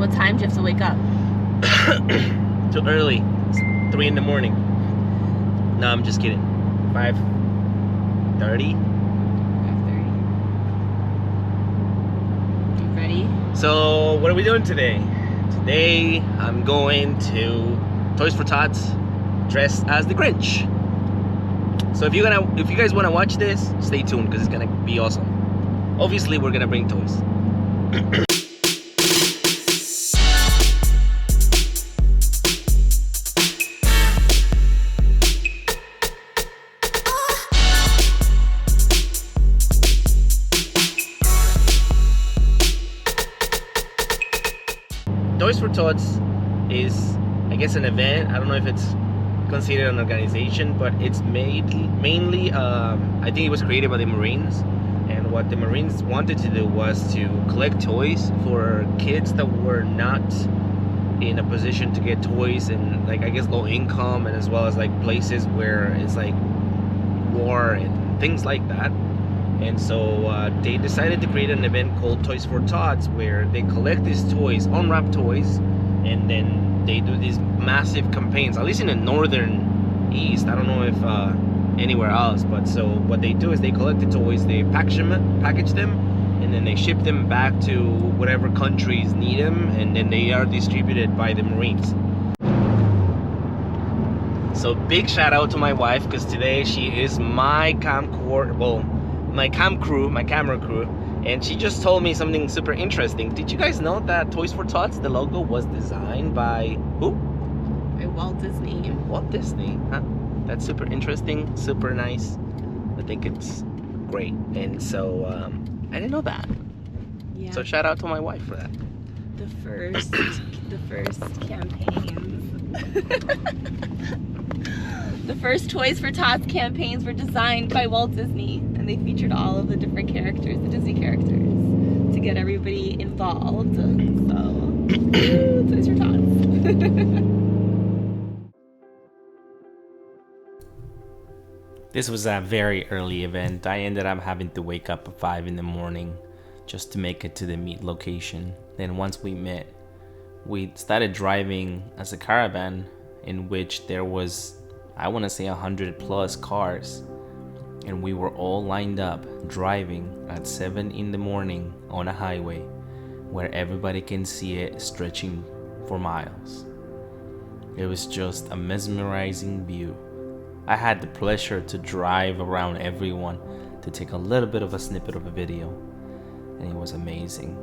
what time do you have to wake up? Too early. It's 3 in the morning. No, I'm just kidding. 5:30. 5:30. You ready? So, what are we doing today? Today, I'm going to Toys For Tots dressed as the Grinch. So if you guys want to watch this, stay tuned because it's gonna be awesome. Obviously, we're gonna bring toys. Toys For Tots is, I guess, an event. I don't know if it's considered an organization, but it's mainly I think it was created by the Marines, and what the Marines wanted to do was to collect toys for kids that were not in a position to get toys, and like, I guess, low income, and as well as like places where it's like war and things like that. And so they decided to create an event called Toys For Tots, where they collect these toys, unwrapped toys, and then they do these massive campaigns, at least in the northern east. I don't know if anywhere else, but so what they do is they collect the toys, they package them, and then they ship them back to whatever countries need them, and then they are distributed by the Marines. So big shout out to my wife, because today she is my camera crew, and she just told me something super interesting. Did you guys know that Toys For Tots, the logo, was designed by who? By Walt Disney. Walt Disney, huh? That's super interesting, super nice. I think it's great. And so I didn't know that. Yeah. So shout out to my wife for that. The first campaigns. The first Toys For Tots campaigns were designed by Walt Disney, and they featured all of the different characters, the Disney characters, to get everybody involved. So, Toys For Tots. This was a very early event. I ended up having to wake up at 5 in the morning just to make it to the meet location. Then once we met, we started driving as a caravan in which there was, I want to say, 100 plus cars, and we were all lined up driving at 7 in the morning on a highway where everybody can see it stretching for miles. It was just a mesmerizing view. I had the pleasure to drive around everyone to take a little bit of a snippet of a video, and it was amazing.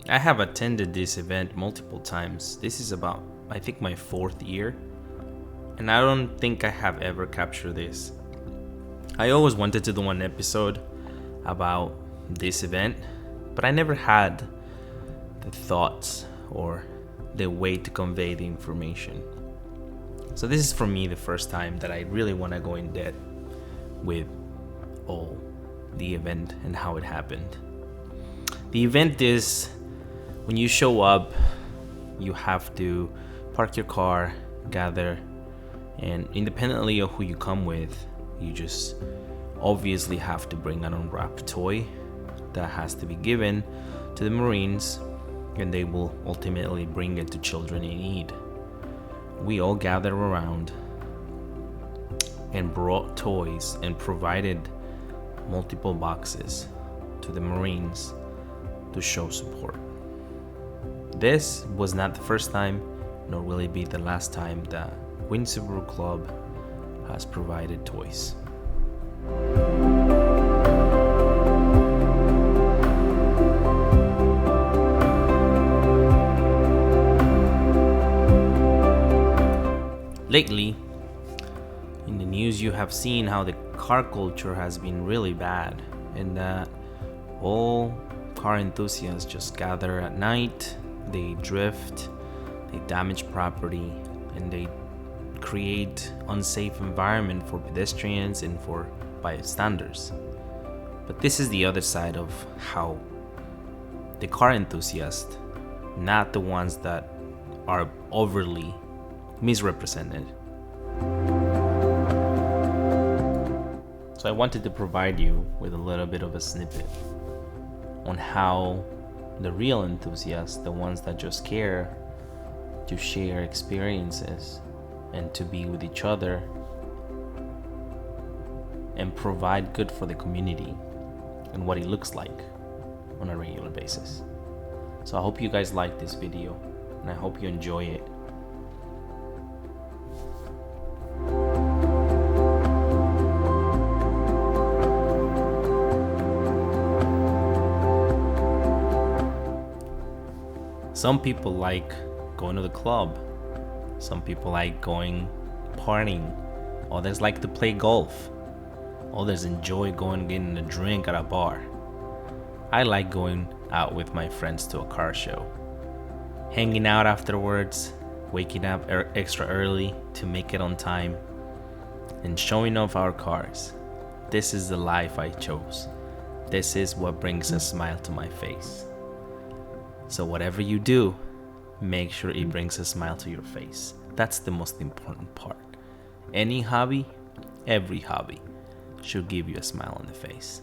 I have attended this event multiple times. This is about, I think, my 4th year, and I don't think I have ever captured this. I always wanted to do an episode about this event, but I never had the thoughts or the way to convey the information. So this is for me the first time that I really want to go in depth with all the event and how it happened. The event is, when you show up, you have to park your car, gather, and independently of who you come with, you just obviously have to bring an unwrapped toy that has to be given to the Marines, and they will ultimately bring it to children in need. We all gathered around and brought toys and provided multiple boxes to the Marines to show support. This was not the first time, nor will it be the last time that Windsor Club has provided toys. Lately, in the news, you have seen how the car culture has been really bad, and that all car enthusiasts just gather at night, they drift, they damage property, and they create unsafe environment for pedestrians and for bystanders. But this is the other side of how the car enthusiasts, not the ones that are overly misrepresented. So I wanted to provide you with a little bit of a snippet on how the real enthusiasts, the ones that just care to share experiences and to be with each other and provide good for the community and what it looks like on a regular basis. So I hope you guys like this video and I hope you enjoy it. Some people like going to the club. Some people like going partying. Others like to play golf. Others enjoy going getting a drink at a bar. I like going out with my friends to a car show. Hanging out afterwards, waking up extra early to make it on time, and showing off our cars. This is the life I chose. This is what brings a smile to my face. So whatever you do, make sure it brings a smile to your face. That's the most important part. Any hobby, every hobby, should give you a smile on the face.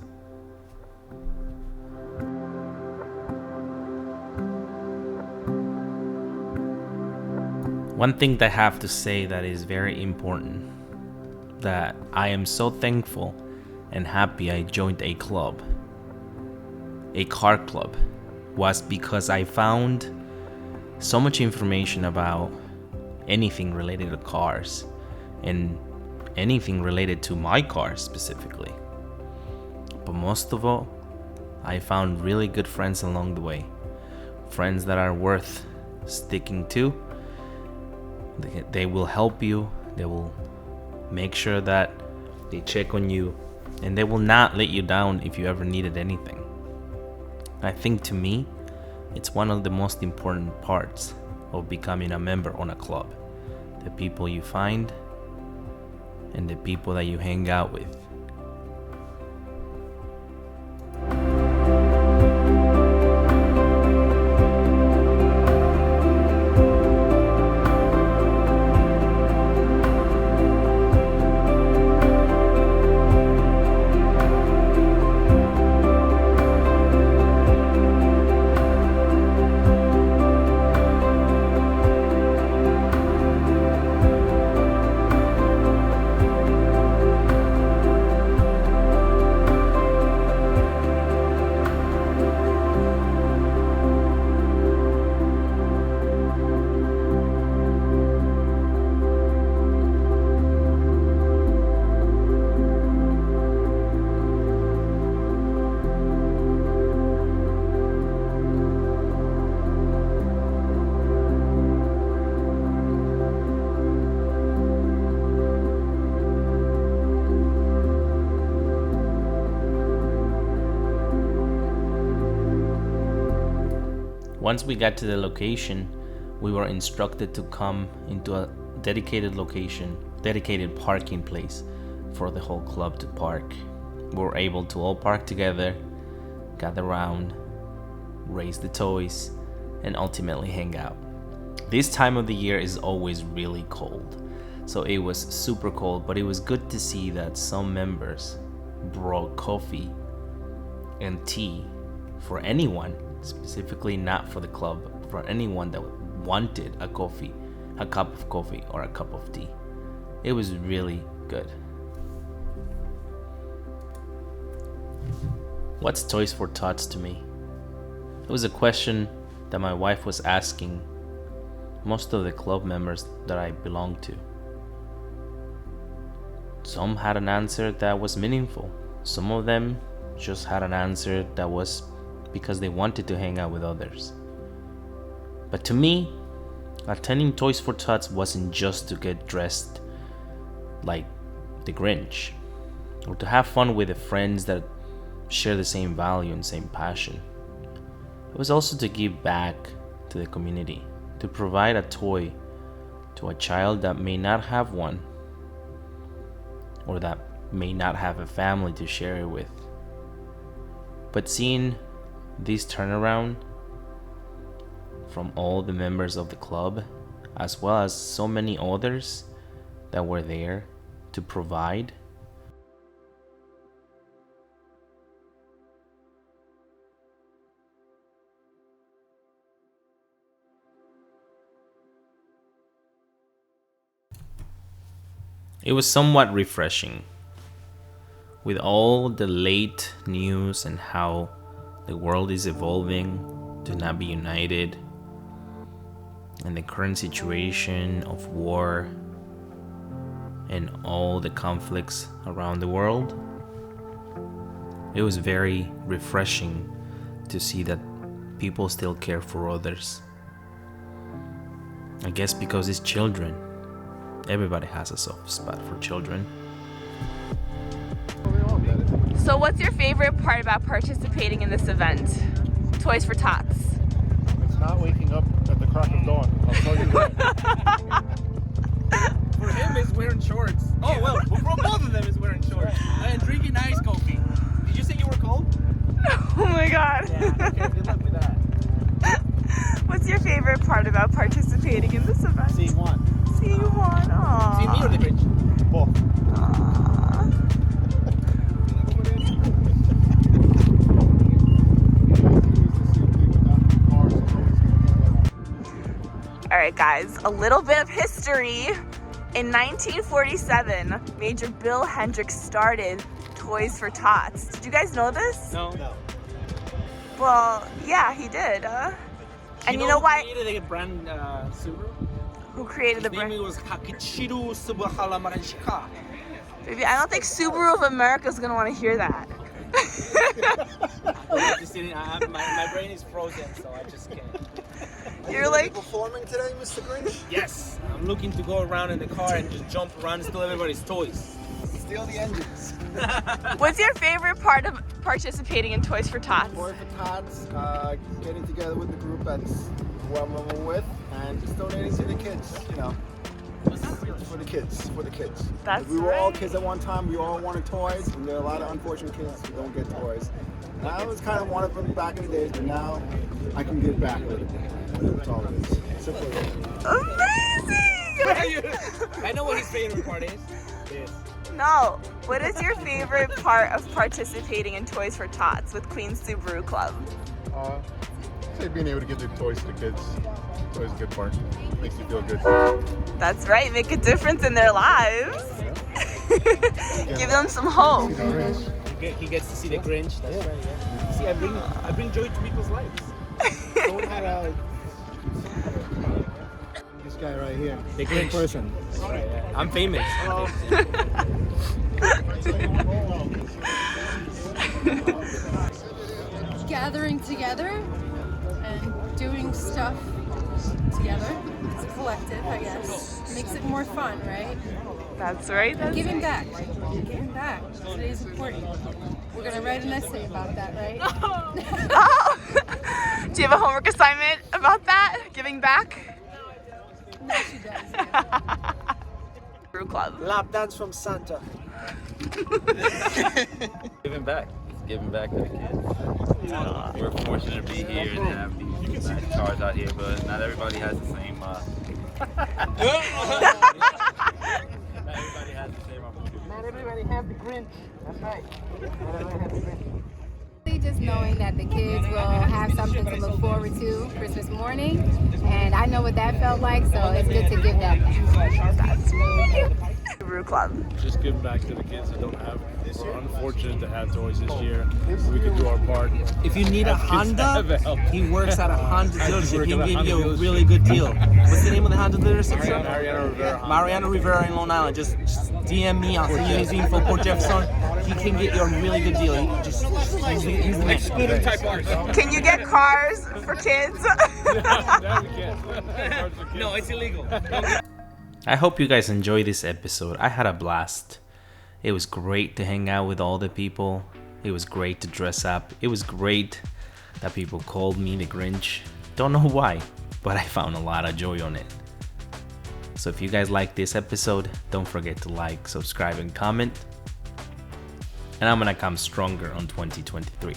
One thing that I have to say that is very important, that I am so thankful and happy I joined a club, a car club, was because I found so much information about anything related to cars and anything related to my car specifically. But most of all, I found really good friends along the way. Friends that are worth sticking to. They will help you. They will make sure that they check on you, and they will not let you down if you ever needed anything. I think to me, it's one of the most important parts of becoming a member on a club. The people you find and the people that you hang out with. Once we got to the location, we were instructed to come into a dedicated location, dedicated parking place for the whole club to park. We were able to all park together, gather around, raise the toys, and ultimately hang out. This time of the year is always really cold, so it was super cold, but it was good to see that some members brought coffee and tea for anyone, specifically not for the club, for anyone that wanted a coffee, a cup of coffee or a cup of tea. It was really good. What's Toys for Tots to me? It was a question that my wife was asking most of the club members that I belonged to. Some had an answer that was meaningful. Some of them just had an answer that was because they wanted to hang out with others. But to me, attending Toys for Tots wasn't just to get dressed like the Grinch, or to have fun with the friends that share the same value and same passion. It was also to give back to the community, to provide a toy to a child that may not have one, or that may not have a family to share it with. But seeing this turnaround from all the members of the club, as well as so many others that were there to provide, It was somewhat refreshing. With all the late news and how the world is evolving to not be united, and the current situation of war and all the conflicts around the world, it was very refreshing to see that people still care for others. I guess because it's children. Everybody has a soft spot for children. So what's your favorite part about participating in this event? Toys for Tots. It's not waking up at the crack of dawn. I'll tell you that. For him, it's wearing shorts. Oh, well, for both of them, it's wearing shorts. And drinking ice coffee. Did you say you were cold? Oh my god. Yeah, okay, good luck with that. What's your favorite part about participating in this event? Seeing Juan. Seeing Juan. Aww. See me or the Grich? Both. Aww. Alright guys, a little bit of history. In 1947, Major Bill Hendricks started Toys for Tots. Did you guys know this? No. Well, yeah, he did. And you know why? Who created the brand Subaru? Who created the His brand? name was Hakichiru Subahalamaranshika. Baby, I don't think Subaru of America is gonna want to hear that. My brain is frozen, so I just can't. You're like, Performing today, Mr. Grich? Yes, I'm looking to go around in the car and just jump around and steal everybody's toys. Steal the engines. what's your favorite part of participating in Toys for Tots? Toys for Tots, getting together with the group that's who I'm with, and just donating to the kids, you know. For the kids. That's We were all right. kids at one time. We all wanted toys, and there are a lot of unfortunate kids who don't get toys. And I was kind of one of them back in the days, but now I can give back a little bit. That's all it is. Simple as that. Amazing! I know what his favorite part is. Yes. No. What is your favorite part of participating in Toys for Tots with Queens Subaru Club? Say being able to get the toys to the kids. It's always a good part. Makes you feel good. That's right, make a difference in their lives. Give them some hope. He gets to see the Grinch. That's right. Yeah. See, I bring joy to people's lives. Someone had This guy right here. the Grinch Person. That's right, yeah. I'm famous. Gathering together and doing stuff together. It's a collective, I guess. Makes it more fun, right? That's right. That's Giving back. Giving back. Today's important. We're gonna write an essay about that, right? Oh. Do you have a homework assignment about that? Giving back? No, she does. Yeah. Brew Club. Lap dance from Santa. Giving back. Giving back to the kids. We're fortunate to be here and have these nice cars out here, but not everybody has the same. Not everybody has the same opportunity. Not everybody have the Grinch. That's right. Not everybody have the Grinch. Just knowing that the kids will have something to look forward to Christmas morning, and I know what that felt like, so it's good to give that back. That's right. Brew Club. Just giving back to the kids that don't have, or unfortunate to have toys this year. We can do our part. If you need a Honda, help. he works at a Honda dealership. He Work can at a give Honda you a dealership. really good deal. What's the name of the Honda dealership? sir? Mariano Rivera. Mariano Rivera in Long Island. Just DM me. I'll send you his info. Port Jefferson. He can get you a really good deal. He's the excluding type R. Can you get cars for kids? Now we can. No, it's illegal. I hope you guys enjoyed this episode. I had a blast. It was great to hang out with all the people. It was great to dress up. It was great that people called me the Grinch. Don't know why, but I found a lot of joy on it. So if you guys like this episode, don't forget to like, subscribe, and comment. And I'm gonna come stronger on 2023.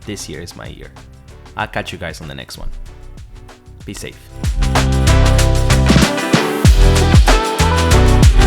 This year is my year. I'll catch you guys on the next one. Be safe.